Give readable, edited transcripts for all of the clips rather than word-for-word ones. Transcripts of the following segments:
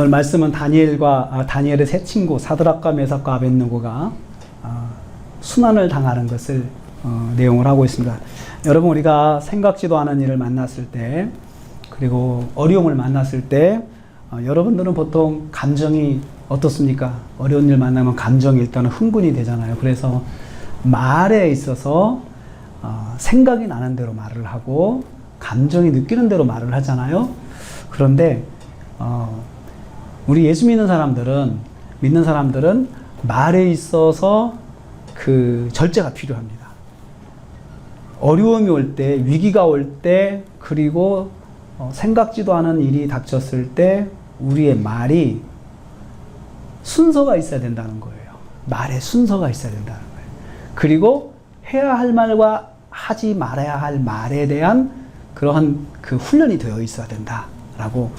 오늘 말씀은 다니엘의 세 친구 사드락과 메삭과 아벳느고가 순환을 당하는 것을 내용을 하고 있습니다. 여러분, 우리가 생각지도 않은 일을 만났을 때, 그리고 어려움을 만났을 때 여러분들은 보통 감정이 어떻습니까? 어려운 일 만나면 감정이 일단은 흥분이 되잖아요. 그래서 말에 있어서 생각이 나는 대로 말을 하고 감정이 느끼는 대로 말을 하잖아요. 그런데 우리 예수 믿는 사람들은 말에 있어서 그 절제가 필요합니다. 어려움이 올 때, 위기가 올 때, 그리고 생각지도 않은 일이 닥쳤을 때 우리의 말이 순서가 있어야 된다는 거예요. 말에 순서가 있어야 된다는 거예요. 그리고 해야 할 말과 하지 말아야 할 말에 대한 그러한 그 훈련이 되어 있어야 된다라고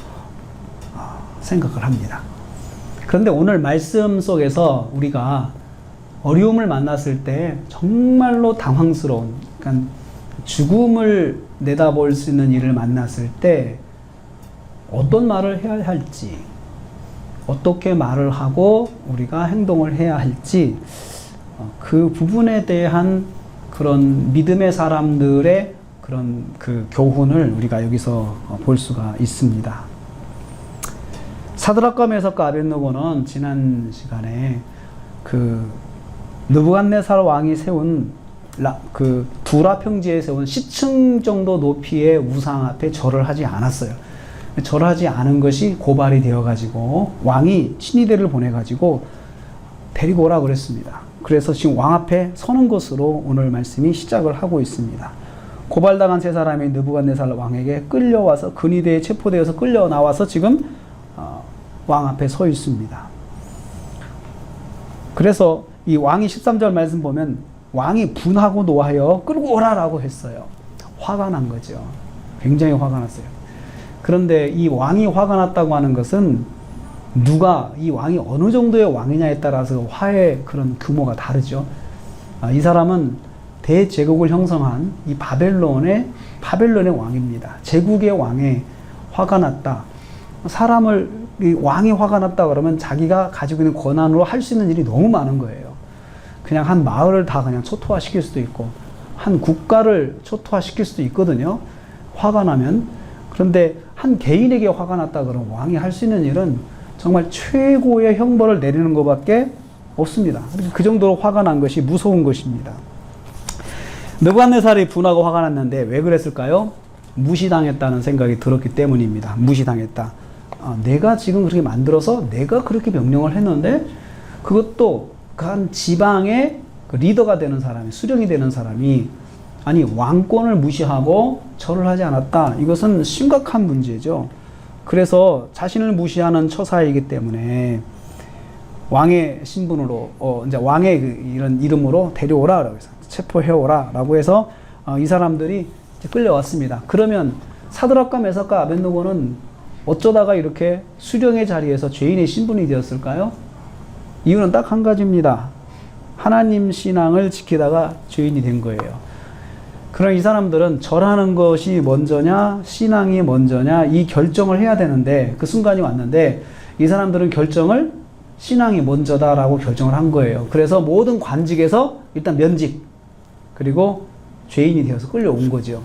생각을 합니다. 그런데 오늘 말씀 속에서 우리가 어려움을 만났을 때 정말로 당황스러운, 그러니까 죽음을 내다볼 수 있는 일을 만났을 때 어떤 말을 해야 할지, 어떻게 말을 하고 우리가 행동을 해야 할지, 그 부분에 대한 그런 믿음의 사람들의 그런 그 교훈을 우리가 여기서 볼 수가 있습니다. 사드락과 메삭과 아벳느고는 지난 시간에 그 느부갓네살 왕이 세운 그 두라 평지에 세운 10층 정도 높이의 우상 앞에 절을 하지 않았어요. 절하지 않은 것이 고발이 되어가지고 왕이 친위대를 보내가지고 데리고 오라 그랬습니다. 그래서 지금 왕 앞에 서는 것으로 오늘 말씀이 시작을 하고 있습니다. 고발당한 세 사람이 느부갓네살 왕에게 끌려와서 근위대에 체포되어서 끌려 나와서 지금 왕 앞에 서 있습니다. 그래서 이 왕이 13절 말씀 보면 왕이 분하고 노하여 끌고 오라라고 했어요. 화가 난 거죠. 굉장히 화가 났어요. 그런데 이 왕이 화가 났다고 하는 것은 누가, 이 왕이 어느 정도의 왕이냐에 따라서 화의 그런 규모가 다르죠. 이 사람은 대제국을 형성한 이 바벨론의 왕입니다. 제국의 왕에 화가 났다. 이 왕이 화가 났다 그러면 자기가 가지고 있는 권한으로 할 수 있는 일이 너무 많은 거예요. 그냥 한 마을을 다 그냥 초토화시킬 수도 있고, 한 국가를 초토화시킬 수도 있거든요. 화가 나면. 그런데 한 개인에게 화가 났다 그러면 왕이 할 수 있는 일은 정말 최고의 형벌을 내리는 것밖에 없습니다. 그 정도로 화가 난 것이 무서운 것입니다. 느부갓네살이 분하고 화가 났는데 왜 그랬을까요? 무시당했다는 생각이 들었기 때문입니다. 무시당했다. 내가 지금 그렇게 만들어서 내가 그렇게 명령을 했는데 그것도 그 한 지방의 그 리더가 되는 사람이, 수령이 되는 사람이 아니 왕권을 무시하고 절을 하지 않았다. 이것은 심각한 문제죠. 그래서 자신을 무시하는 처사이기 때문에 왕의 신분으로 이제 왕의 이런 이름으로 데려오라라고 해서 체포해오라라고 해서 이 사람들이 이제 끌려왔습니다. 그러면 사드락과 메삭과 아벳느고는 어쩌다가 이렇게 수령의 자리에서 죄인의 신분이 되었을까요? 이유는 딱 한 가지입니다. 하나님 신앙을 지키다가 죄인이 된 거예요. 그럼 이 사람들은 절하는 것이 먼저냐, 신앙이 먼저냐, 이 결정을 해야 되는데 그 순간이 왔는데 이 사람들은 결정을 신앙이 먼저다라고 결정을 한 거예요. 그래서 모든 관직에서 일단 면직, 그리고 죄인이 되어서 끌려온 거죠.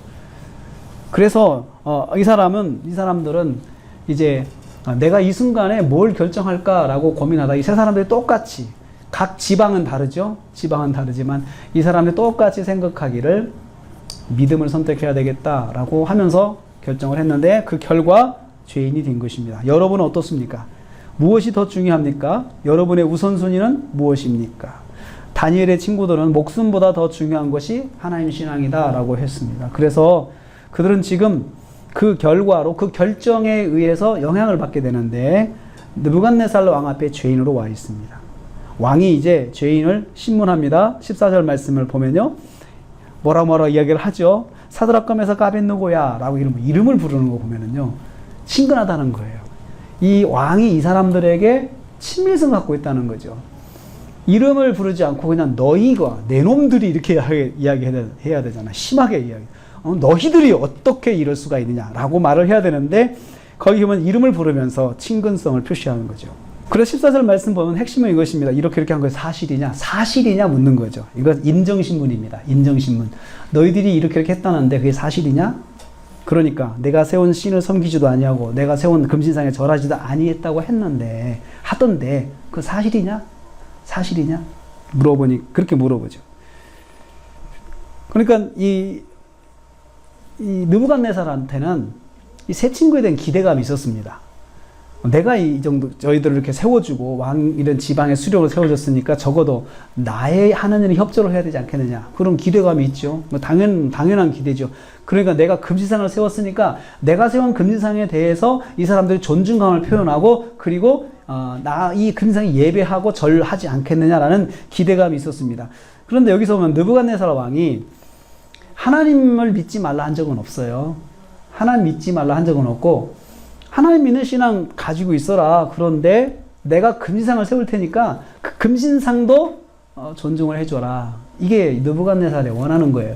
그래서 이 사람들은 이제 내가 이 순간에 뭘 결정할까라고 고민하다 이 세 사람들이 똑같이, 각 지방은 다르죠. 지방은 다르지만 이 사람들이 똑같이 생각하기를 믿음을 선택해야 되겠다라고 하면서 결정을 했는데 그 결과 죄인이 된 것입니다. 여러분은 어떻습니까? 무엇이 더 중요합니까? 여러분의 우선순위는 무엇입니까? 다니엘의 친구들은 목숨보다 더 중요한 것이 하나님 신앙이다라고 했습니다. 그래서 그들은 지금 그 결과로, 그 결정에 의해서 영향을 받게 되는데 느부갓네살 왕 앞에 죄인으로 와 있습니다. 왕이 이제 죄인을 신문합니다. 14절 말씀을 보면요, 뭐라 이야기를 하죠. 사드락과 메삭과 아벳느고야 라고 이름을 부르는 거 보면은요, 친근하다는 거예요. 이 왕이 이 사람들에게 친밀성 갖고 있다는 거죠. 이름을 부르지 않고 그냥 너희가, 내 놈들이 이렇게 이야기해야 되잖아. 심하게 이야기. 너희들이 어떻게 이럴 수가 있느냐라고 말을 해야 되는데 거기 보면 이름을 부르면서 친근성을 표시하는 거죠. 그래서 14절 말씀 보면 핵심은 이것입니다. 이렇게 한 거에 사실이냐? 사실이냐 묻는 거죠. 이건 인정신문입니다. 인정신문. 너희들이 이렇게 했다는데 그게 사실이냐? 그러니까 내가 세운 신을 섬기지도 아니하고 내가 세운 금신상에 절하지도 아니했다고 했는데 하던데 그 사실이냐? 사실이냐? 물어보니 그렇게 물어보죠. 그러니까 이 느부갓네살한테는 이 새 친구에 대한 기대감이 있었습니다. 내가 이 정도 저희들을 이렇게 세워주고 왕 이런 지방의 수령을 세워줬으니까 적어도 나의 하나님의 협조를 해야 되지 않겠느냐 그런 기대감이 있죠. 뭐 당연한 기대죠. 그러니까 내가 금지상을 세웠으니까 내가 세운 금지상에 대해서 이 사람들이 존중감을 표현하고 그리고 나 이 금지상에 예배하고 절하지 않겠느냐라는 기대감이 있었습니다. 그런데 여기서 보면 느부갓네살 왕이 하나님을 믿지 말라 한 적은 없어요. 하나님 믿지 말라 한 적은 없고 하나님 믿는 신앙 가지고 있어라. 그런데 내가 금신상을 세울 테니까 그 금신상도 존중을 해줘라. 이게 느부갓네살이 원하는 거예요.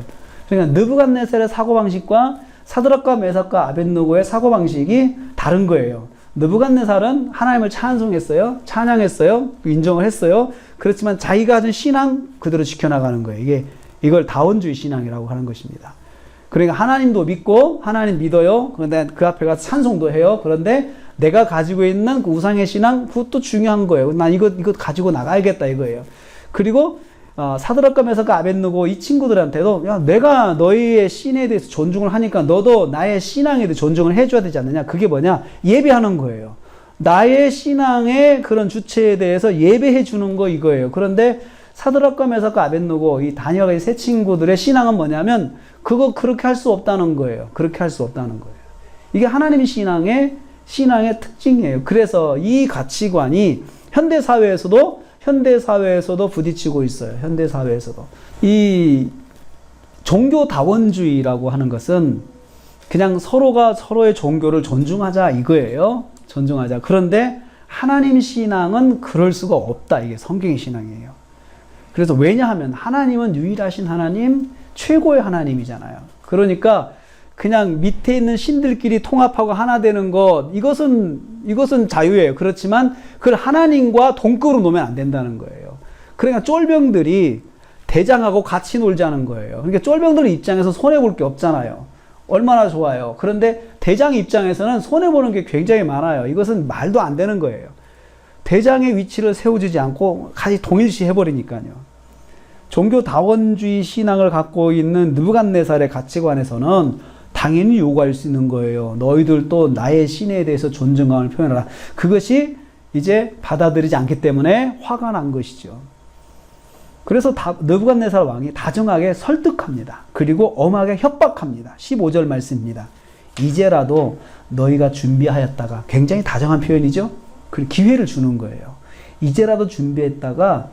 그러니까 느부갓네살의 사고방식과 사드락과 메삭과 아벳느고의 사고방식이 다른 거예요. 느부갓네살은 하나님을 찬송했어요. 찬양했어요. 인정을 했어요. 그렇지만 자기가 가진 신앙 그대로 지켜나가는 거예요. 이걸 다원주의 신앙이라고 하는 것입니다. 그러니까 하나님도 믿고 하나님 믿어요. 그런데 그 앞에 가서 찬송도 해요. 그런데 내가 가지고 있는 그 우상의 신앙 그것도 중요한 거예요. 난 이거 가지고 나가야겠다 이거예요. 그리고 사드락과 메삭과 아벳느고 이 친구들한테도 야 내가 너희의 신에 대해서 존중을 하니까 너도 나의 신앙에 대해 존중을 해줘야 되지 않느냐. 그게 뭐냐? 예배하는 거예요. 나의 신앙의 그런 주체에 대해서 예배해 주는 거 이거예요. 그런데 사드락과 메삭과 아벳느고 이 다니엘과 이 세 친구들의 신앙은 뭐냐면 그거 그렇게 할 수 없다는 거예요. 그렇게 할 수 없다는 거예요. 이게 하나님 신앙의 특징이에요. 그래서 이 가치관이 현대 사회에서도 부딪히고 있어요. 현대 사회에서도 이 종교 다원주의라고 하는 것은 그냥 서로가 서로의 종교를 존중하자 이거예요. 존중하자. 그런데 하나님 신앙은 그럴 수가 없다. 이게 성경의 신앙이에요. 그래서 왜냐하면 하나님은 유일하신 하나님, 최고의 하나님이잖아요. 그러니까 그냥 밑에 있는 신들끼리 통합하고 하나 되는 것, 이것은 자유예요. 그렇지만 그걸 하나님과 동급으로 놓으면 안 된다는 거예요. 그러니까 쫄병들이 대장하고 같이 놀자는 거예요. 그러니까 쫄병들 입장에서 손해볼 게 없잖아요. 얼마나 좋아요. 그런데 대장 입장에서는 손해보는 게 굉장히 많아요. 이것은 말도 안 되는 거예요. 대장의 위치를 세워주지 않고 같이 동일시 해버리니까요. 종교 다원주의 신앙을 갖고 있는 느부갓네살의 가치관에서는 당연히 요구할 수 있는 거예요. 너희들도 나의 신에 대해서 존중감을 표현하라. 그것이 이제 받아들이지 않기 때문에 화가 난 것이죠. 그래서 느부갓네살 왕이 다정하게 설득합니다. 그리고 엄하게 협박합니다. 15절 말씀입니다. 이제라도 너희가 준비하였다가 굉장히 다정한 표현이죠. 그 기회를 주는 거예요. 이제라도 준비했다가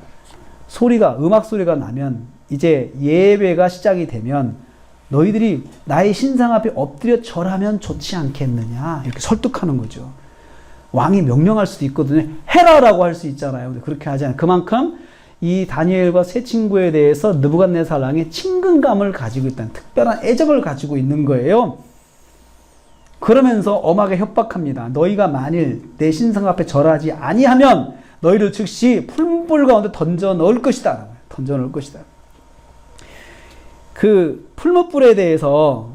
음악 소리가 나면 이제 예배가 시작이 되면 너희들이 나의 신상 앞에 엎드려 절하면 좋지 않겠느냐 이렇게 설득하는 거죠. 왕이 명령할 수도 있거든요. 해라라고 할 수 있잖아요. 근데 그렇게 하지 않아요. 그만큼 이 다니엘과 세 친구에 대해서 느부갓네살 왕이 친근감을 가지고 있다는 특별한 애정을 가지고 있는 거예요. 그러면서 엄하게 협박합니다. 너희가 만일 내 신상 앞에 절하지 아니하면 너희를 즉시 풀무불 가운데 던져 넣을 것이다. 던져 넣을 것이다. 그 풀무불에 대해서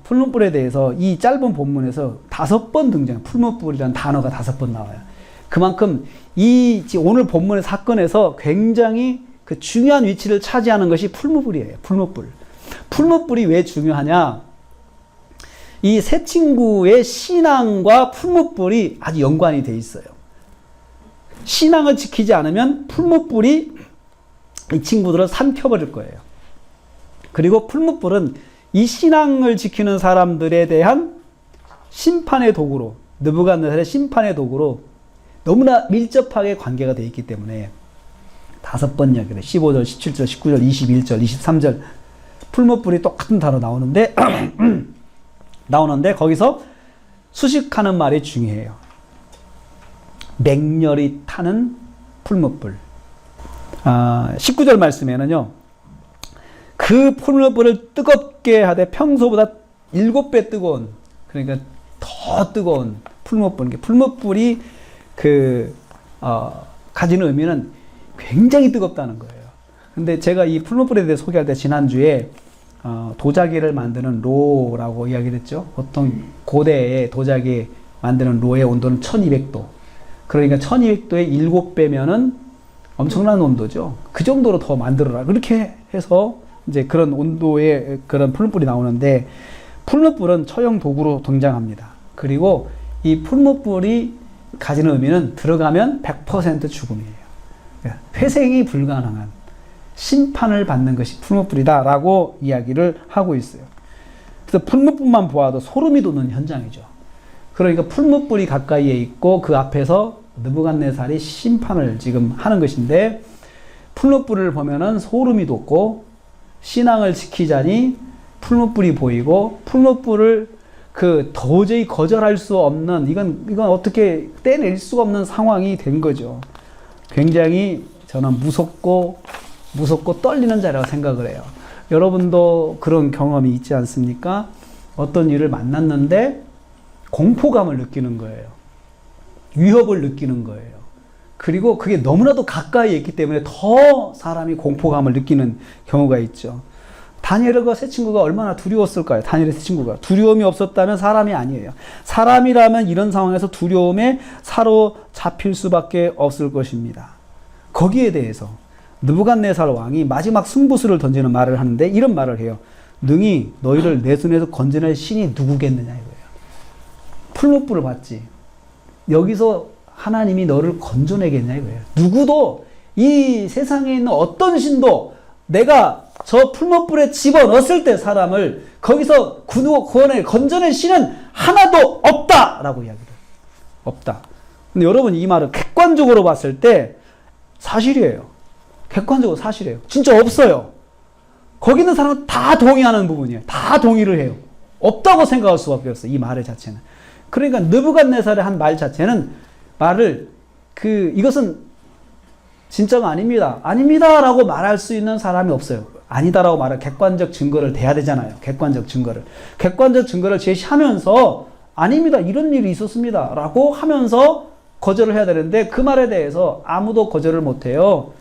이 짧은 본문에서 5번 등장. 풀무불이라는 단어가 5번 나와요. 그만큼 오늘 본문의 사건에서 굉장히 그 중요한 위치를 차지하는 것이 풀무불이에요. 풀무불. 풀무불이 왜 중요하냐? 이 세 친구의 신앙과 풀무불이 아주 연관이 돼 있어요. 신앙을 지키지 않으면 풀무불이 이 친구들을 삼켜버릴 거예요. 그리고 풀무불은 이 신앙을 지키는 사람들에 대한 심판의 도구로, 느부갓네살의 심판의 도구로 너무나 밀접하게 관계가 되어 있기 때문에 5번 이야기를 15절, 17절, 19절, 21절, 23절 풀무불이 똑같은 단어 나오는데 거기서 수식하는 말이 중요해요. 맹렬히 타는 풀무불. 19절 말씀에는요. 그 풀무불을 뜨겁게 하되 평소보다 7배 뜨거운, 그러니까 더 뜨거운 풀무불. 풀무불이 가지는 의미는 굉장히 뜨겁다는 거예요. 근데 제가 이 풀무불에 대해 소개할 때 지난주에 도자기를 만드는 로라고 이야기를 했죠. 보통 고대의 도자기 만드는 로의 온도는 1200도. 그러니까 1200도에 7배면은 엄청난 온도죠. 그 정도로 더 만들어라. 그렇게 해서 이제 그런 온도의 그런 풀무불이 나오는데, 풀무불은 처형 도구로 등장합니다. 그리고 이 풀무불이 가지는 의미는 들어가면 100% 죽음이에요. 회생이 불가능한 심판을 받는 것이 풀무불이다라고 이야기를 하고 있어요. 그래서 풀무불만 보아도 소름이 돋는 현장이죠. 그러니까 풀무불이 가까이에 있고 그 앞에서 느부갓네살이 심판을 지금 하는 것인데, 풀무불을 보면은 소름이 돋고 신앙을 지키자니 풀무불이 보이고, 풀무불을 도저히 거절할 수 없는, 이건 어떻게 떼낼 수가 없는 상황이 된 거죠. 굉장히 저는 무섭고 떨리는 자리라고 생각을 해요. 여러분도 그런 경험이 있지 않습니까? 어떤 일을 만났는데 공포감을 느끼는 거예요. 위협을 느끼는 거예요. 그리고 그게 너무나도 가까이에 있기 때문에 더 사람이 공포감을 느끼는 경우가 있죠. 다니엘과 세 친구가 얼마나 두려웠을까요? 다니엘의 세 친구가. 두려움이 없었다면 사람이 아니에요. 사람이라면 이런 상황에서 두려움에 사로잡힐 수밖에 없을 것입니다. 거기에 대해서 느부갓네살 왕이 마지막 승부수를 던지는 말을 하는데 이런 말을 해요. 능히 너희를 내 손에서 건져낼 신이 누구겠느냐 이거예요. 풀무불을 봤지. 여기서 하나님이 너를 건져내겠냐 이거예요. 누구도 이 세상에 있는 어떤 신도 내가 저 풀무불에 집어넣었을 때 사람을 거기서 구원해 건져낼 신은 하나도 없다라고 이야기를 해요. 없다. 근데 여러분 이 말은 객관적으로 봤을 때 사실이에요. 객관적으로 사실이에요. 진짜 없어요. 거기 있는 사람은 다 동의하는 부분이에요. 다 동의를 해요. 없다고 생각할 수밖에 없어요. 이 말의 자체는. 그러니까 느부갓네살의 한 말 자체는 이것은 진짜가 아닙니다. 아닙니다라고 말할 수 있는 사람이 없어요. 아니다라고 말할 객관적 증거를 대야 되잖아요. 객관적 증거를 제시하면서 아닙니다. 이런 일이 있었습니다. 라고 하면서 거절을 해야 되는데 그 말에 대해서 아무도 거절을 못해요.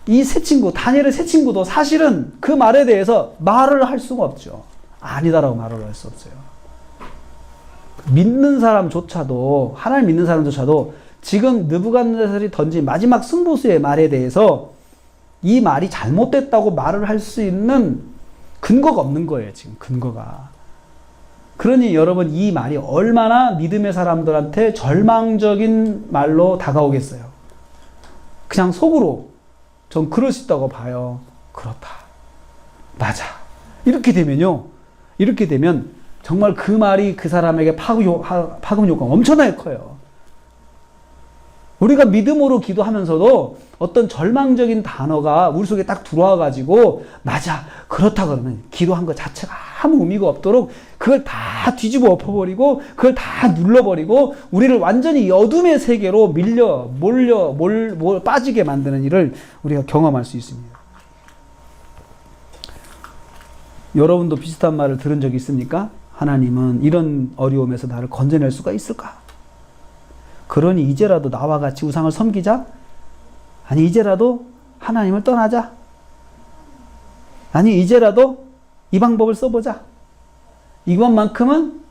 이 세 친구, 다니엘의 세 친구도 사실은 그 말에 대해서 말을 할 수가 없죠. 아니다라고 말을 할 수 없어요. 믿는 사람조차도, 하나님 믿는 사람조차도 지금 느부갓네살이 던진 마지막 승부수의 말에 대해서 이 말이 잘못됐다고 말을 할 수 있는 근거가 없는 거예요. 지금 근거가. 그러니 여러분 이 말이 얼마나 믿음의 사람들한테 절망적인 말로 다가오겠어요. 그냥 속으로 전 그럴 수 있다고 봐요. 그렇다. 맞아. 이렇게 되면 정말 그 말이 그 사람에게 파급 효과가 엄청나게 커요. 우리가 믿음으로 기도하면서도 어떤 절망적인 단어가 우리 속에 딱 들어와가지고 맞아 그렇다 그러면 기도한 것 자체가 아무 의미가 없도록 그걸 다 뒤집어 엎어버리고 그걸 다 눌러버리고 우리를 완전히 어둠의 세계로 빠지게 만드는 일을 우리가 경험할 수 있습니다. 여러분도 비슷한 말을 들은 적이 있습니까? 하나님은 이런 어려움에서 나를 건져낼 수가 있을까? 그러니 이제라도 나와 같이 우상을 섬기자? 아니 이제라도 하나님을 떠나자? 아니 이제라도 이 방법을 써보자? 이것만큼은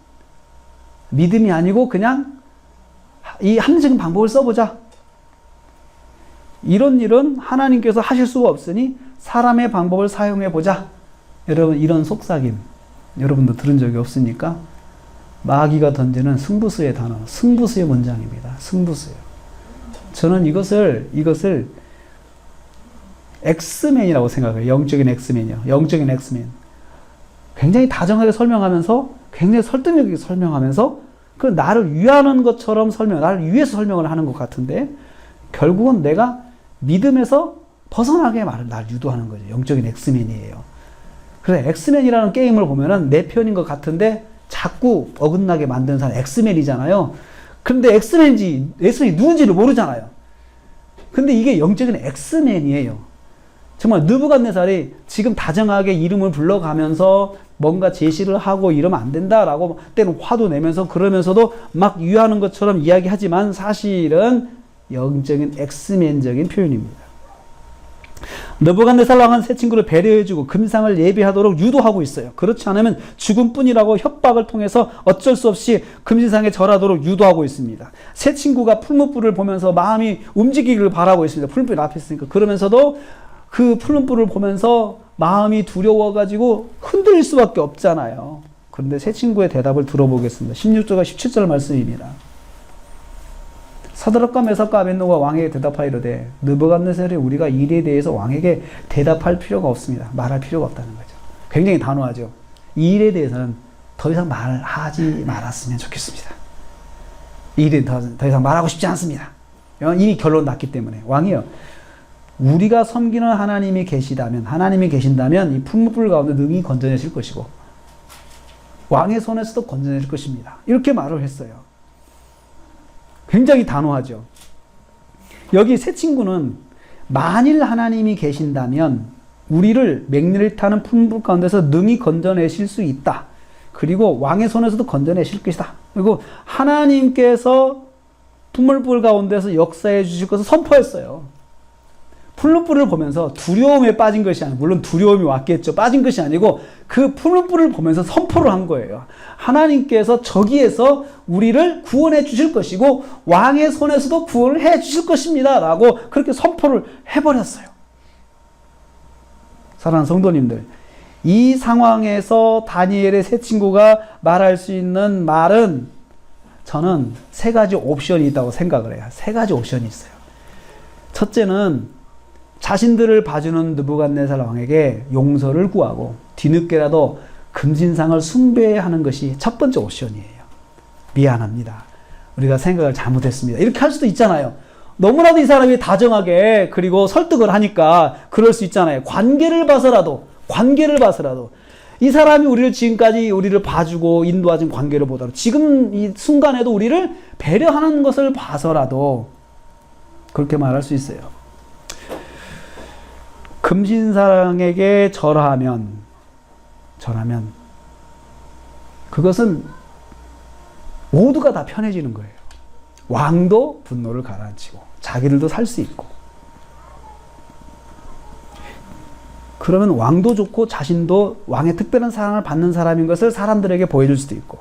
믿음이 아니고 그냥 이 합리적인 방법을 써보자? 이런 일은 하나님께서 하실 수가 없으니 사람의 방법을 사용해보자. 여러분 이런 속삭임 여러분도 들은 적이 없습니까? 마귀가 던지는 승부수의 단어, 승부수의 문장입니다. 승부수요. 저는 이것을 엑스맨이라고 생각해요. 영적인 엑스맨이요. 영적인 엑스맨. 굉장히 다정하게 설명하면서, 굉장히 설득력 있게 설명하면서, 그 나를 위하는 것처럼 나를 위해서 설명을 하는 것 같은데, 결국은 내가 믿음에서 벗어나게 날 유도하는 거죠. 영적인 엑스맨이에요. 그래서 엑스맨이라는 게임을 보면은 내 편인 것 같은데, 자꾸 어긋나게 만드는 사람 엑스맨이잖아요. 그런데 엑스맨이 누군지를 모르잖아요. 근데 이게 영적인 엑스맨이에요. 정말 느부갓네살이 지금 다정하게 이름을 불러가면서 뭔가 제시를 하고 이러면 안 된다라고 때는 화도 내면서 그러면서도 막 유하는 것처럼 이야기하지만 사실은 영적인 엑스맨적인 표현입니다. 느부갓네살 왕은 새 친구를 배려해주고 금상을 예비하도록 유도하고 있어요. 그렇지 않으면 죽음뿐이라고 협박을 통해서 어쩔 수 없이 금신상에 절하도록 유도하고 있습니다. 새 친구가 풀무불을 보면서 마음이 움직이기를 바라고 있습니다. 풀무불 앞에 있으니까. 그러면서도 그 풀무불을 보면서 마음이 두려워가지고 흔들릴 수밖에 없잖아요. 그런데 새 친구의 대답을 들어보겠습니다. 16절과 17절 말씀입니다. 사드락과 메삭과 아벳느고가 왕에게 대답하이르되 느부갓네살이 우리가 이 일에 대해서 왕에게 대답할 필요가 없습니다. 말할 필요가 없다는 거죠. 굉장히 단호하죠. 이 일에 대해서는 더 이상 말하지 말았으면 좋겠습니다. 이 일에 더 이상 말하고 싶지 않습니다. 이미 결론 났기 때문에. 왕이요, 우리가 섬기는 하나님이 계신다면 이 풀무불 가운데 능히 건져내실 것이고 왕의 손에서도 건져내실 것입니다. 이렇게 말을 했어요. 굉장히 단호하죠. 여기 새 친구는 만일 하나님이 계신다면 우리를 맹렬히 타는 풀무불 가운데서 능히 건져내실 수 있다. 그리고 왕의 손에서도 건져내실 것이다. 그리고 하나님께서 풀무불 가운데서 역사해 주실 것을 선포했어요. 풀무불을 보면서 두려움에 빠진 것이 아니고, 물론 두려움이 왔겠죠. 빠진 것이 아니고 그 풀무불을 보면서 선포를 한 거예요. 하나님께서 저기에서 우리를 구원해 주실 것이고 왕의 손에서도 구원을 해 주실 것입니다 라고 그렇게 선포를 해버렸어요. 사랑하는 성도님들, 이 상황에서 다니엘의 새 친구가 말할 수 있는 말은 저는 세 가지 옵션이 있다고 생각을 해요. 세 가지 옵션이 있어요. 첫째는 자신들을 봐주는 느부갓네살 왕에게 용서를 구하고 뒤늦게라도 금신상을 숭배하는 것이 첫 번째 옵션이에요. 미안합니다. 우리가 생각을 잘못했습니다. 이렇게 할 수도 있잖아요. 너무나도 이 사람이 다정하게 그리고 설득을 하니까 그럴 수 있잖아요. 관계를 봐서라도 이 사람이 우리를 지금까지 우리를 봐주고 인도하신 관계를 보더라도 지금 이 순간에도 우리를 배려하는 것을 봐서라도 그렇게 말할 수 있어요. 금신상에게 절하면 그것은 모두가 다 편해지는 거예요. 왕도 분노를 가라앉히고 자기들도 살 수 있고, 그러면 왕도 좋고 자신도 왕의 특별한 사랑을 받는 사람인 것을 사람들에게 보여줄 수도 있고,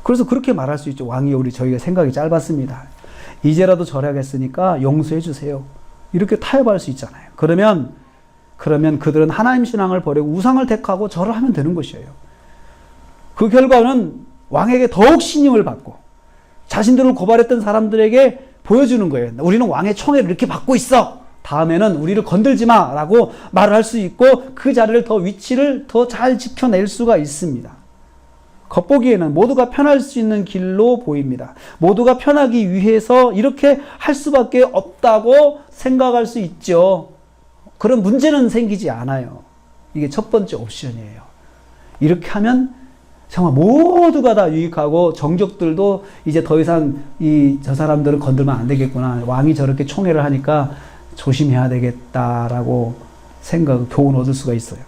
그래서 그렇게 말할 수 있죠. 왕이 저희가 생각이 짧았습니다. 이제라도 절하겠으니까 용서해 주세요. 이렇게 타협할 수 있잖아요. 그러면 그들은 하나님 신앙을 버리고 우상을 택하고 절을 하면 되는 것이에요. 그 결과는 왕에게 더욱 신임을 받고 자신들을 고발했던 사람들에게 보여주는 거예요. 우리는 왕의 총애를 이렇게 받고 있어. 다음에는 우리를 건들지 마 라고 말을 할 수 있고 그 자리를 위치를 더 잘 지켜낼 수가 있습니다. 겉보기에는 모두가 편할 수 있는 길로 보입니다. 모두가 편하기 위해서 이렇게 할 수밖에 없다고 생각할 수 있죠. 그런 문제는 생기지 않아요. 이게 첫 번째 옵션이에요. 이렇게 하면 정말 모두가 다 유익하고 정족들도 이제 더 이상 저 사람들을 건들면 안 되겠구나. 왕이 저렇게 총애를 하니까 조심해야 되겠다라고 교훈을 얻을 수가 있어요.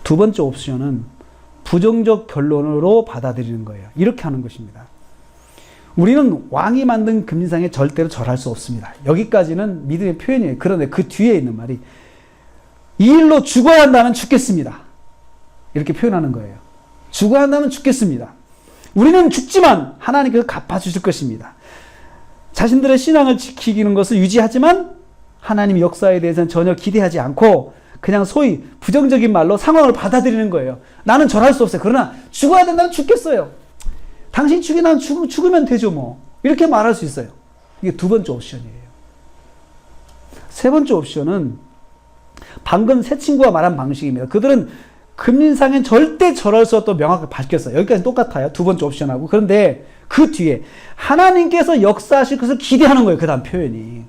두 번째 옵션은 부정적 결론으로 받아들이는 거예요. 이렇게 하는 것입니다. 우리는 왕이 만든 금신상에 절대로 절할 수 없습니다. 여기까지는 믿음의 표현이에요. 그런데 그 뒤에 있는 말이 이 일로 죽어야 한다면 죽겠습니다. 이렇게 표현하는 거예요. 죽어야 한다면 죽겠습니다. 우리는 죽지만 하나님께서 갚아주실 것입니다. 자신들의 신앙을 지키는 것을 유지하지만 하나님 역사에 대해서는 전혀 기대하지 않고 그냥 소위 부정적인 말로 상황을 받아들이는 거예요. 나는 절할 수 없어요. 그러나 죽어야 된다면 죽겠어요. 당신 죽이면 죽으면 되죠 뭐. 이렇게 말할 수 있어요. 이게 두 번째 옵션이에요. 세 번째 옵션은 방금 새 친구가 말한 방식입니다. 그들은 금신상엔 절대 절할 수 없다고 명확하게 밝혔어요. 여기까지 똑같아요. 두 번째 옵션하고. 그런데 그 뒤에 하나님께서 역사하실 것을 기대하는 거예요. 그 다음 표현이.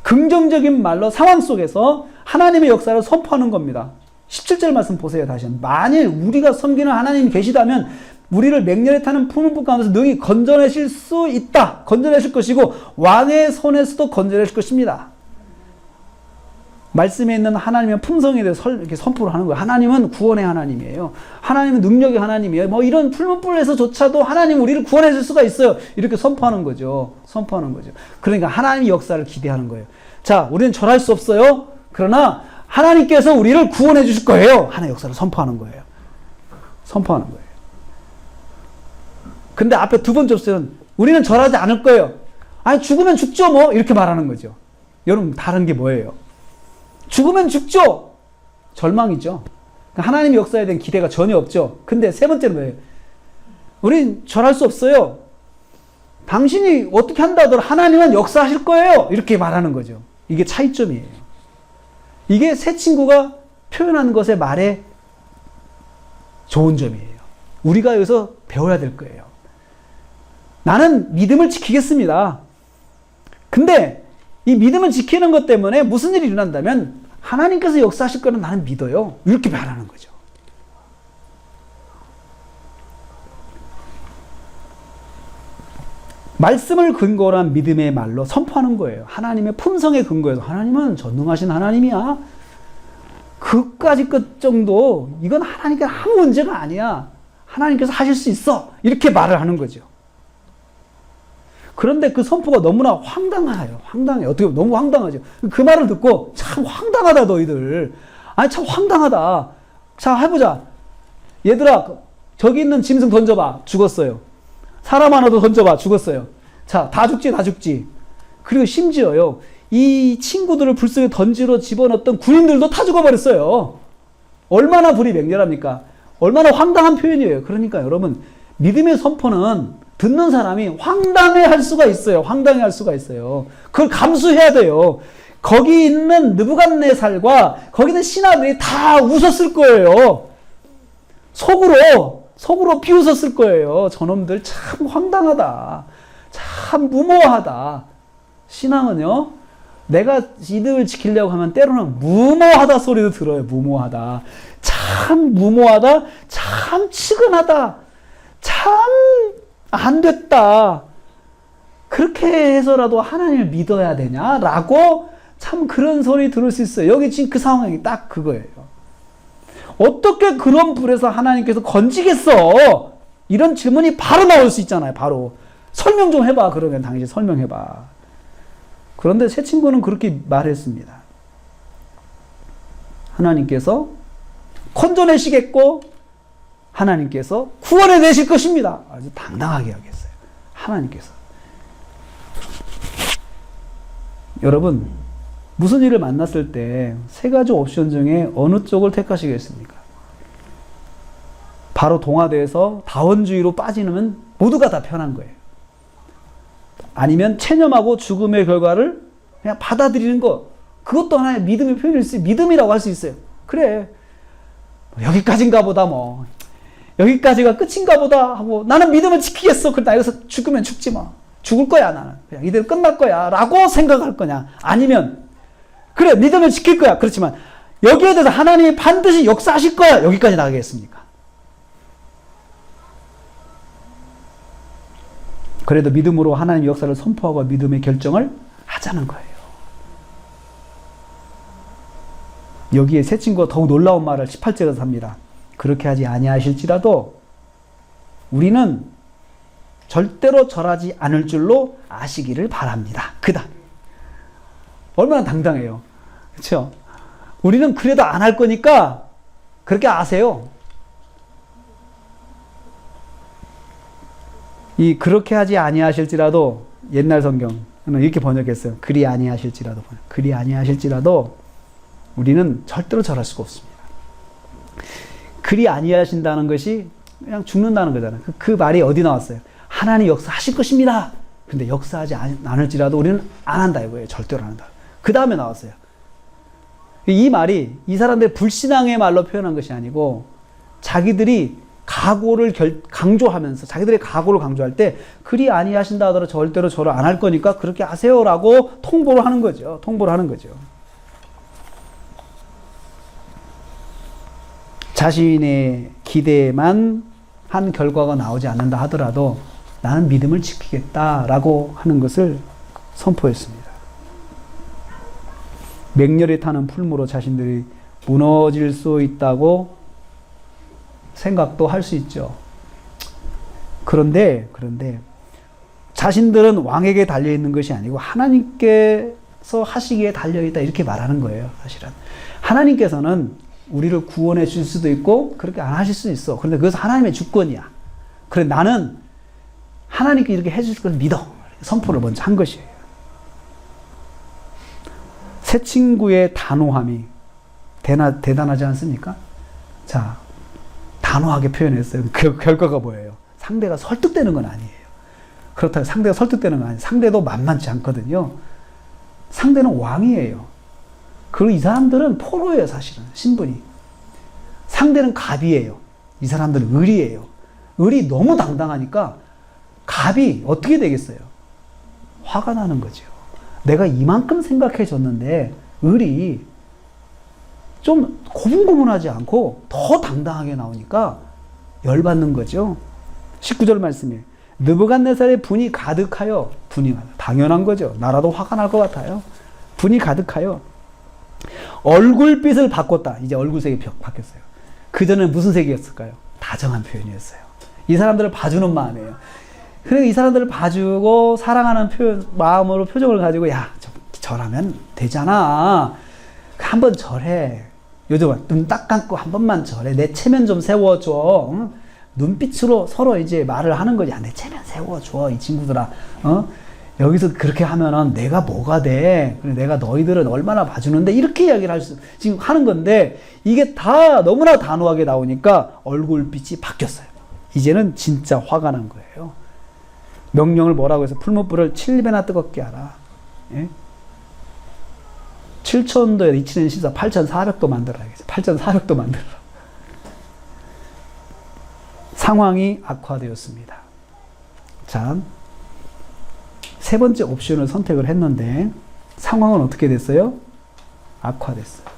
긍정적인 말로 상황 속에서 하나님의 역사를 선포하는 겁니다. 17절 말씀 보세요. 다시. 만일 우리가 섬기는 하나님이 계시다면 우리를 맹렬히 타는 풀무불 가운데서 능히 건져내실 수 있다. 건져내실 것이고 왕의 손에서도 건져내실 것입니다. 말씀에 있는 하나님의 품성에 대해서 이렇게 선포를 하는 거예요. 하나님은 구원의 하나님이에요. 하나님은 능력의 하나님이에요. 뭐 이런 풀문불에서조차도 하나님 우리를 구원해 줄 수가 있어요. 이렇게 선포하는 거죠. 선포하는 거죠. 그러니까 하나님의 역사를 기대하는 거예요. 자, 우리는 절할 수 없어요. 그러나 하나님께서 우리를 구원해 주실 거예요. 하나의 역사를 선포하는 거예요. 선포하는 거예요. 근데 앞에 두 번째 없어요. 우리는 절하지 않을 거예요. 아니, 죽으면 죽죠, 뭐. 이렇게 말하는 거죠. 여러분, 다른 게 뭐예요? 죽으면 죽죠. 절망이죠. 하나님의 역사에 대한 기대가 전혀 없죠. 근데 세 번째는 뭐예요? 우린 절할 수 없어요. 당신이 어떻게 한다 하더라도 하나님은 역사하실 거예요. 이렇게 말하는 거죠. 이게 차이점이에요. 이게 새 친구가 표현하는 것의 말의 좋은 점이에요. 우리가 여기서 배워야 될 거예요. 나는 믿음을 지키겠습니다. 근데 이 믿음을 지키는 것 때문에 무슨 일이 일어난다면 하나님께서 역사하실 거는 나는 믿어요. 이렇게 말하는 거죠. 말씀을 근거로 한 믿음의 말로 선포하는 거예요. 하나님의 품성에 근거해서 하나님은 전능하신 하나님이야. 그까지 끝 정도 이건 하나님께 아무 문제가 아니야. 하나님께서 하실 수 있어. 이렇게 말을 하는 거죠. 그런데 그 선포가 너무나 황당해요. 황당해. 어떻게 보면 너무 황당하죠. 그 말을 듣고 참 황당하다 너희들. 아니 참 황당하다. 자 해보자. 얘들아 저기 있는 짐승 던져봐. 죽었어요. 사람 하나도 던져봐. 죽었어요. 자 다 죽지 다 죽지. 그리고 심지어요. 이 친구들을 불 속에 던지러 집어넣었던 군인들도 다 죽어버렸어요. 얼마나 불이 맹렬합니까? 얼마나 황당한 표현이에요. 그러니까 여러분 믿음의 선포는 듣는 사람이 황당해할 수가 있어요. 황당해할 수가 있어요. 그걸 감수해야 돼요. 거기 있는 느부갓네살과 거기 있는 신하들이 다 웃었을 거예요. 속으로 비웃었을 거예요. 저놈들 참 황당하다. 참 무모하다. 신앙은요. 내가 믿음을 지키려고 하면 때로는 무모하다 소리도 들어요. 무모하다. 참 무모하다. 참 치근하다. 참 안 됐다. 그렇게 해서라도 하나님을 믿어야 되냐라고 참 그런 소리 들을 수 있어요. 여기 지금 그 상황이 딱 그거예요. 어떻게 그런 불에서 하나님께서 건지겠어? 이런 질문이 바로 나올 수 있잖아요. 바로. 설명 좀 해봐. 그러면 당신 설명해봐. 그런데 새 친구는 그렇게 말했습니다. 하나님께서 건져내시겠고 하나님께서 구원해 내실 것입니다. 아주 당당하게 하겠어요. 하나님께서. 여러분 무슨 일을 만났을 때 세 가지 옵션 중에 어느 쪽을 택하시겠습니까? 바로 동화돼서 다원주의로 빠지면 모두가 다 편한 거예요. 아니면 체념하고 죽음의 결과를 그냥 받아들이는 거. 그것도 하나의 믿음의 표현일 수 있어요. 믿음이라고 할 수 있어요. 그래. 여기까지인가 보다 뭐. 여기까지가 끝인가 보다 하고 나는 믿음을 지키겠어. 그래 나 여기서 죽으면 죽지 마. 죽을 거야 나는. 그냥 이대로 끝날 거야 라고 생각할 거냐. 아니면 그래 믿음을 지킬 거야. 그렇지만 여기에 대해서 하나님이 반드시 역사하실 거야. 여기까지 나가겠습니까? 그래도 믿음으로 하나님의 역사를 선포하고 믿음의 결정을 하자는 거예요. 여기에 새 친구가 더욱 놀라운 말을 18절에서 합니다. 그렇게 하지 아니하실지라도 우리는 절대로 절하지 않을 줄로 아시기를 바랍니다. 그다. 얼마나 당당해요. 그렇죠? 우리는 그래도 안 할 거니까 그렇게 아세요. 이 그렇게 하지 아니하실지라도 옛날 성경은 이렇게 번역했어요. 그리 아니하실지라도. 그리 아니하실지라도 우리는 절대로 절할 수가 없습니다. 그리 아니하신다는 것이 그냥 죽는다는 거잖아요. 그 말이 어디 나왔어요? 하나님 역사하실 것입니다. 근데 역사하지 않을지라도 우리는 안 한다 이거예요. 절대로 안 한다. 그 다음에 나왔어요. 이 말이 이 사람들의 불신앙의 말로 표현한 것이 아니고 자기들이 각오를 강조하면서 자기들의 각오를 강조할 때 그리 아니하신다 하더라도 절대로 저를 안 할 거니까 그렇게 하세요라고 통보를 하는 거죠. 통보를 하는 거죠. 자신의 기대만 한 결과가 나오지 않는다 하더라도 나는 믿음을 지키겠다라고 하는 것을 선포했습니다. 맹렬히 타는 풀무로 자신들이 무너질 수 있다고 생각도 할 수 있죠. 그런데 자신들은 왕에게 달려있는 것이 아니고 하나님께서 하시기에 달려있다 이렇게 말하는 거예요. 사실은 하나님께서는 우리를 구원해 줄 수도 있고 그렇게 안 하실 수도 있어. 그런데 그것은 하나님의 주권이야. 그래 나는 하나님께 이렇게 해줄 걸 믿어. 선포를 먼저 한 것이에요. 새 친구의 단호함이 대단하지 않습니까? 자, 단호하게 표현했어요. 그 결과가 뭐예요? 상대가 설득되는 건 아니에요. 그렇다고 상대가 설득되는 건 아니에요. 상대도 만만치 않거든요. 상대는 왕이에요. 그리고 이 사람들은 포로예요, 사실은. 신분이. 상대는 갑이에요. 이 사람들은 을이에요. 을이 너무 당당하니까 갑이 어떻게 되겠어요? 화가 나는 거죠. 내가 이만큼 생각해 줬는데 을이 좀 고분고분하지 않고 더 당당하게 나오니까 열받는 거죠. 19절 말씀에 느부갓네살의 분이 가득하여 당연한 거죠. 나라도 화가 날 것 같아요. 분이 가득하여 얼굴빛을 바꿨다. 이제 얼굴색이 바뀌었어요. 그전에는 무슨 색이었을까요? 다정한 표현이었어요. 이 사람들을 봐주는 마음이에요. 그래서 이 사람들을 봐주고 사랑하는 마음으로 표정을 가지고 야 절하면 되잖아. 한번 절해. 요즘 눈 딱 감고 한 번만 절해. 내 체면 좀 세워줘. 응? 눈빛으로 서로 이제 말을 하는 거지. 야, 내 체면 세워줘. 이 친구들아. 여기서 그렇게 하면은 내가 뭐가 돼? 내가 너희들은 얼마나 봐주는데 이렇게 이야기를 지금 하는 건데 이게 다 너무나 단호하게 나오니까 얼굴빛이 바뀌었어요. 이제는 진짜 화가 난 거예요. 명령을 뭐라고 해서 풀무불을 7배나 뜨겁게 하라. 예? 7,000도에 이치는 시사 8,400도 만들어야겠어. 8,400도 만들어라. 상황이 악화되었습니다. 자, 세 번째 옵션을 선택을 했는데 상황은 어떻게 됐어요? 악화됐어요.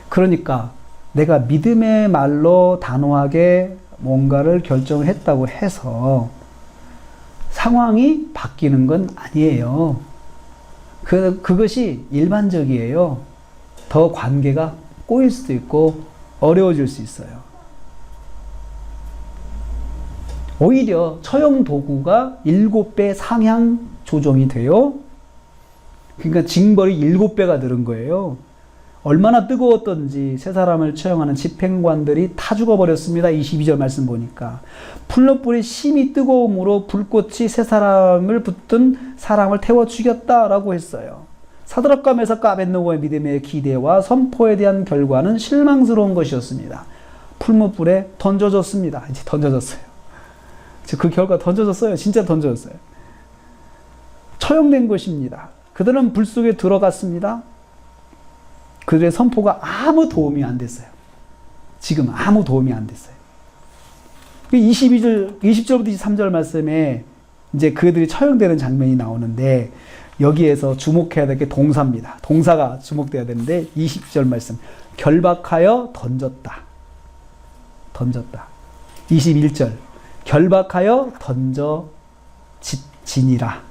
그러니까 내가 믿음의 말로 단호하게 뭔가를 결정을 했다고 해서 상황이 바뀌는 건 아니에요. 그것이 일반적이에요. 더 관계가 꼬일 수도 있고 어려워질 수 있어요. 오히려 처형 도구가 7배 상향 조정이 돼요. 그러니까 징벌이 7배가 늘은 거예요. 얼마나 뜨거웠던지 세 사람을 처형하는 집행관들이 타 죽어버렸습니다. 22절 말씀 보니까. 풀무불이 심히 뜨거움으로 불꽃이 세 사람을 붙든 사람을 태워 죽였다라고 했어요. 사드락과 메삭과 아벳느고의 믿음의 기대와 선포에 대한 결과는 실망스러운 것이었습니다. 풀무불에 던져졌습니다. 이제 던져졌어요. 그 결과 던져졌어요. 진짜 던져졌어요. 처형된 것입니다. 그들은 불 속에 들어갔습니다. 그들의 선포가 아무 도움이 안 됐어요. 지금 아무 도움이 안 됐어요. 20절부터 23절 말씀에 이제 그들이 처형되는 장면이 나오는데 여기에서 주목해야 될 게 동사입니다. 동사가 주목돼야 되는데 20절 말씀. 결박하여 던졌다. 21절. 결박하여 던져 지니라.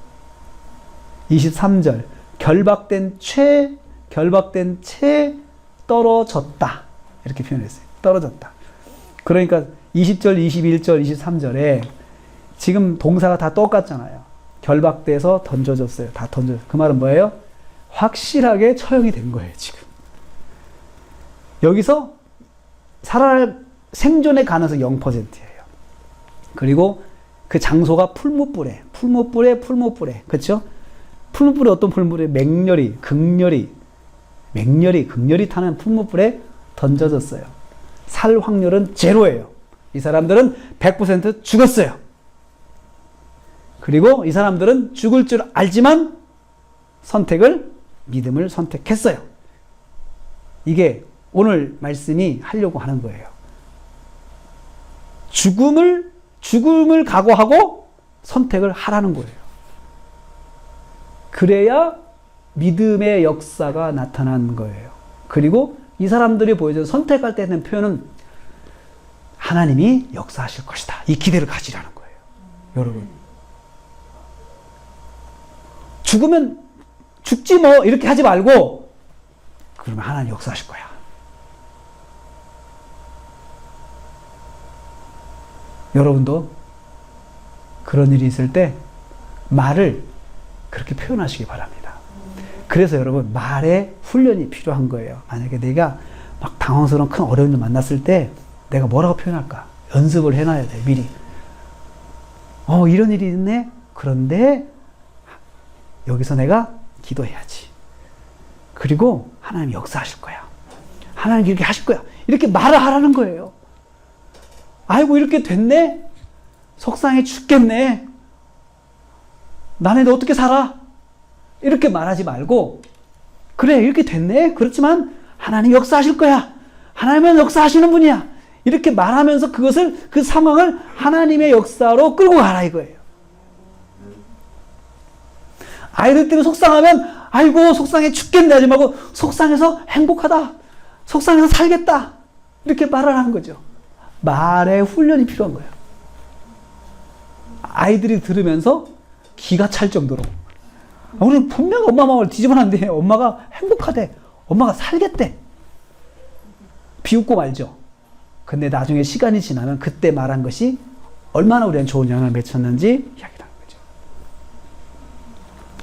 23절. 결박된 채 떨어졌다. 이렇게 표현했어요. 떨어졌다. 그러니까 20절, 21절, 23절에 지금 동사가 다 똑같잖아요. 결박돼서 던져졌어요. 다 던져졌어요. 그 말은 뭐예요? 확실하게 처형이 된 거예요, 지금. 여기서 살아날 생존의 가능성이 0%예요. 그리고 그 장소가 풀무불에. 그렇죠? 풀무불에 어떤 풀무불에 극렬히 타는 풀무불에 던져졌어요. 살 확률은 제로예요. 이 사람들은 100% 죽었어요. 그리고 이 사람들은 죽을 줄 알지만 믿음을 선택했어요. 이게 오늘 말씀이 하려고 하는 거예요. 죽음을 각오하고 선택을 하라는 거예요. 그래야 믿음의 역사가 나타난 거예요. 그리고 이 사람들이 보여준 선택할 때 하는 표현은 하나님이 역사하실 것이다. 이 기대를 가지라는 거예요. 여러분. 죽지 뭐 이렇게 하지 말고 그러면 하나님 역사하실 거야. 여러분도 그런 일이 있을 때 말을 그렇게 표현하시기 바랍니다. 그래서 여러분 말에 훈련이 필요한 거예요. 만약에 내가 막 당황스러운 큰 어려움을 만났을 때 내가 뭐라고 표현할까? 연습을 해놔야 돼, 미리. 이런 일이 있네? 그런데 여기서 내가 기도해야지. 그리고 하나님 역사하실 거야. 하나님 이렇게 하실 거야. 이렇게 말을 하라는 거예요. 아이고 이렇게 됐네? 속상해 죽겠네. 나네 너 어떻게 살아? 이렇게 말하지 말고 그래 이렇게 됐네? 그렇지만 하나님 역사하실 거야. 하나님은 역사하시는 분이야. 이렇게 말하면서 그 상황을 하나님의 역사로 끌고 가라 이거예요. 아이들 때문에 속상하면 아이고 속상해 죽겠네 하지 말고 속상해서 행복하다. 속상해서 살겠다. 이렇게 말을 하는 거죠. 말에 훈련이 필요한 거예요. 아이들이 들으면서 기가 찰 정도로 우리는 분명 엄마 마음을 뒤집어놨는데 엄마가 행복하대. 엄마가 살겠대. 비웃고 말죠. 근데 나중에 시간이 지나면 그때 말한 것이 얼마나 우리한테 좋은 영향을 미쳤는지 이야기를 하는 거죠.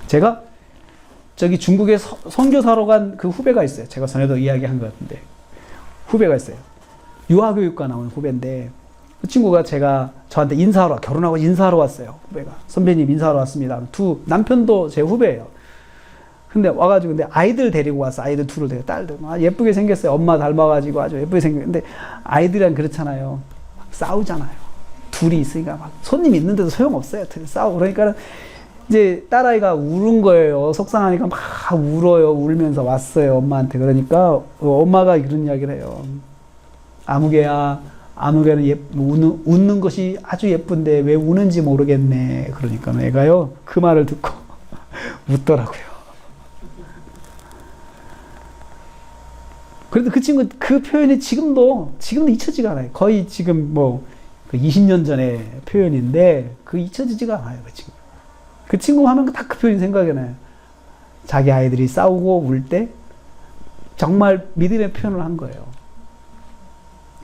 제가 저기 중국에 선교사로 간 그 후배가 있어요. 제가 전에도 이야기한 것 같은데 후배가 있어요. 유아교육과 나온 후배인데 그 친구가 저한테 인사하러 결혼하고 인사하러 왔어요. 후배가 선배님 인사하러 왔습니다. 남편도 제 후배예요. 근데 와가지고 근데 아이들 데리고 왔어. 아이들 둘을 데리고 딸들 예쁘게 생겼어요. 엄마 닮아가지고 아주 예쁘게 생겼는데 아이들이랑 그렇잖아요. 막 싸우잖아요. 둘이 있으니까 막 손님 있는데도 소용없어요. 싸우고 그러니까 이제 딸아이가 우는 거예요. 속상하니까 막 울어요. 울면서 왔어요. 엄마한테. 그러니까 엄마가 이런 이야기를 해요. 아무개야, 아무개는 웃는 것이 아주 예쁜데 왜 우는지 모르겠네. 그러니까 애가요. 그 말을 듣고 웃더라고요. 그래도 그 친구 그 표현이 지금도 잊혀지가 않아요. 거의 지금 뭐 20년 전의 표현인데 그 잊혀지지가 않아요. 그 친구 하면 다 그 표현이 생각이 나요. 자기 아이들이 싸우고 울 때 정말 믿음의 표현을 한 거예요.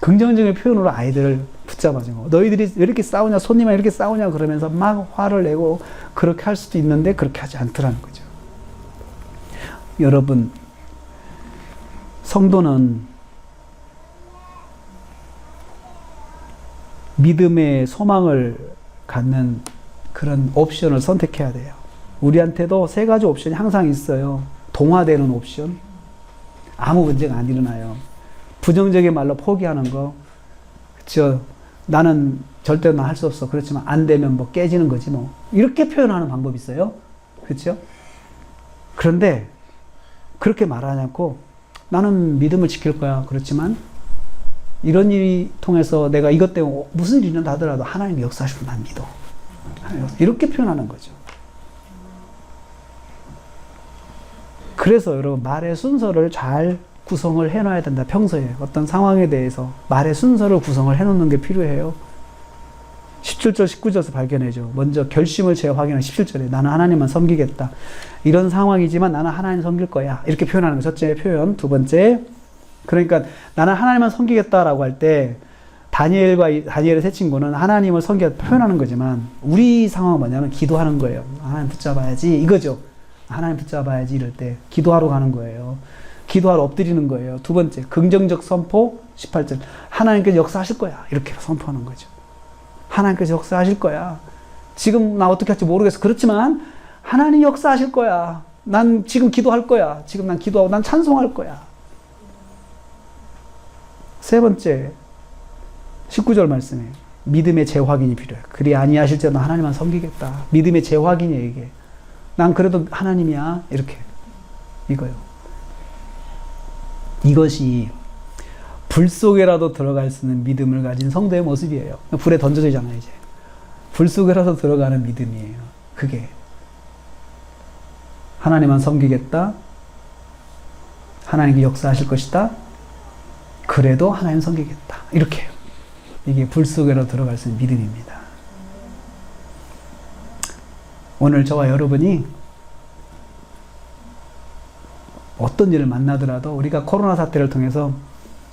긍정적인 표현으로 아이들을 붙잡아준 거. 너희들이 왜 이렇게 싸우냐, 손님이랑 이렇게 싸우냐 그러면서 막 화를 내고 그렇게 할 수도 있는데 그렇게 하지 않더라는 거죠. 여러분, 성도는 믿음의 소망을 갖는 그런 옵션을 선택해야 돼요. 우리한테도 세 가지 옵션이 항상 있어요. 동화되는 옵션. 아무 문제가 안 일어나요. 부정적인 말로 포기하는 거. 그쵸. 나는 절대로 난 할 수 없어. 그렇지만 안 되면 뭐 깨지는 거지 뭐. 이렇게 표현하는 방법이 있어요. 그쵸. 그런데 그렇게 말하지 않고 나는 믿음을 지킬 거야. 그렇지만 이런 일이 통해서 내가 이것 때문에 무슨 일이 일어나더라도 하나님이 역사하시면 난 믿어. 이렇게 표현하는 거죠. 그래서 여러분 말의 순서를 잘 구성을 해놔야 된다. 평소에 어떤 상황에 대해서 말의 순서를 구성을 해놓는 게 필요해요. 17절 19절에서 발견해줘. 먼저 결심을 재확인한 17절에 나는 하나님만 섬기겠다. 이런 상황이지만 나는 하나님 섬길 거야. 이렇게 표현하는 거. 첫째 표현. 두 번째, 그러니까 나는 하나님만 섬기겠다라고 할 때 다니엘의 세 친구는 하나님을 섬기겠다 표현하는 거지만 우리 상황은 뭐냐면 기도하는 거예요. 하나님 붙잡아야지 이거죠. 하나님 붙잡아야지 이럴 때 기도하러 가는 거예요. 기도하러 엎드리는 거예요. 두 번째, 긍정적 선포 18절. 하나님께서 역사하실 거야. 이렇게 선포하는 거죠. 하나님께서 역사하실 거야. 지금 나 어떻게 할지 모르겠어. 그렇지만 하나님 역사하실 거야. 난 지금 기도할 거야. 지금 난 기도하고 난 찬송할 거야. 세 번째, 19절 말씀이에요. 믿음의 재확인이 필요해요. 그리 아니하실지라도 하나님만 섬기겠다. 믿음의 재확인이에요, 이게. 난 그래도 하나님이야. 이렇게. 이거요. 이것이 불 속에라도 들어갈 수 있는 믿음을 가진 성도의 모습이에요. 불에 던져지잖아요, 이제. 불 속에라도 들어가는 믿음이에요. 그게. 하나님만 섬기겠다. 하나님이 역사하실 것이다. 그래도 하나님 섬기겠다. 이렇게. 이게 불 속에라도 들어갈 수 있는 믿음입니다. 오늘 저와 여러분이 어떤 일을 만나더라도 우리가 코로나 사태를 통해서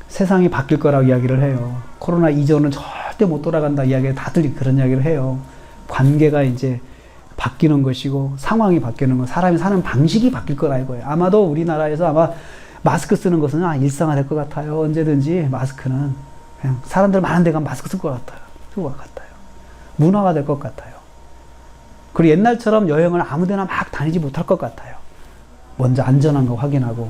세상이 바뀔 거라고 이야기를 해요. 코로나 이전은 절대 못 돌아간다 이야기를 다들 그런 이야기를 해요. 관계가 이제 바뀌는 것이고 상황이 바뀌는 것, 사람이 사는 방식이 바뀔 거라 이거예요. 아마도 우리나라에서 아마 마스크 쓰는 것은 일상화될 것 같아요. 언제든지 마스크는 그냥 사람들 많은 데 가면 마스크 쓸 것 같아요. 쓸 것 같아요. 문화가 될 것 같아요. 그리고 옛날처럼 여행을 아무데나 막 다니지 못할 것 같아요. 먼저 안전한 거 확인하고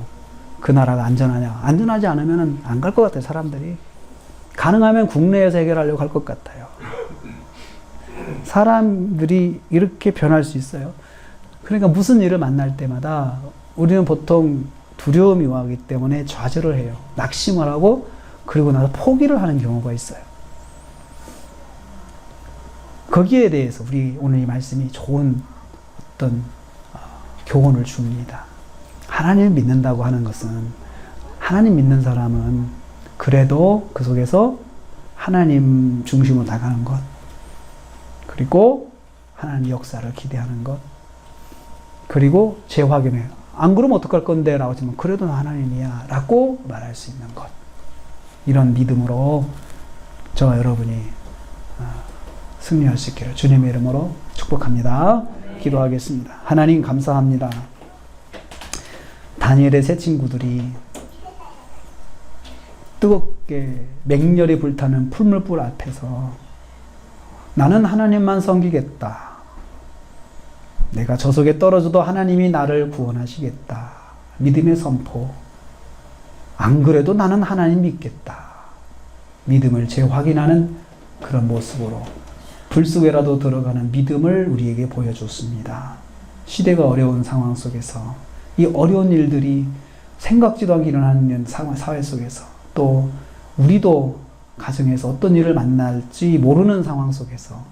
그 나라가 안전하냐. 안전하지 않으면 안 갈 것 같아요. 사람들이. 가능하면 국내에서 해결하려고 할 것 같아요. 사람들이 이렇게 변할 수 있어요. 그러니까 무슨 일을 만날 때마다 우리는 보통 두려움이 와기 때문에 좌절을 해요. 낙심을 하고 그리고 나서 포기를 하는 경우가 있어요. 거기에 대해서 우리 오늘 이 말씀이 좋은 어떤 교훈을 줍니다. 하나님을 믿는다고 하는 것은 하나님 믿는 사람은 그래도 그 속에서 하나님 중심으로 나가는 것 그리고 하나님 역사를 기대하는 것 그리고 재확인해요. 안 그러면 어떡할 건데 라고 하지만 그래도 하나님이야 라고 말할 수 있는 것 이런 믿음으로 저와 여러분이 승리할 수 있기를 주님의 이름으로 축복합니다. 기도하겠습니다. 하나님 감사합니다. 다니엘의 세 친구들이 뜨겁게 맹렬히 불타는 풀물불 앞에서 나는 하나님만 섬기겠다. 내가 저 속에 떨어져도 하나님이 나를 구원하시겠다. 믿음의 선포. 안 그래도 나는 하나님 믿겠다. 믿음을 재확인하는 그런 모습으로 불 속에라도 들어가는 믿음을 우리에게 보여줬습니다. 시대가 어려운 상황 속에서 이 어려운 일들이 생각지도 않게 일어나는 사회 속에서 또 우리도 가정에서 어떤 일을 만날지 모르는 상황 속에서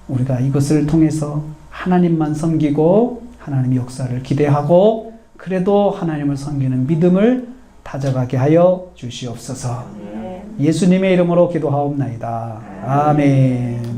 우리가 이것을 통해서 하나님만 섬기고 하나님의 역사를 기대하고 그래도 하나님을 섬기는 믿음을 다져가게 하여 주시옵소서. 예수님의 이름으로 기도하옵나이다. 아멘.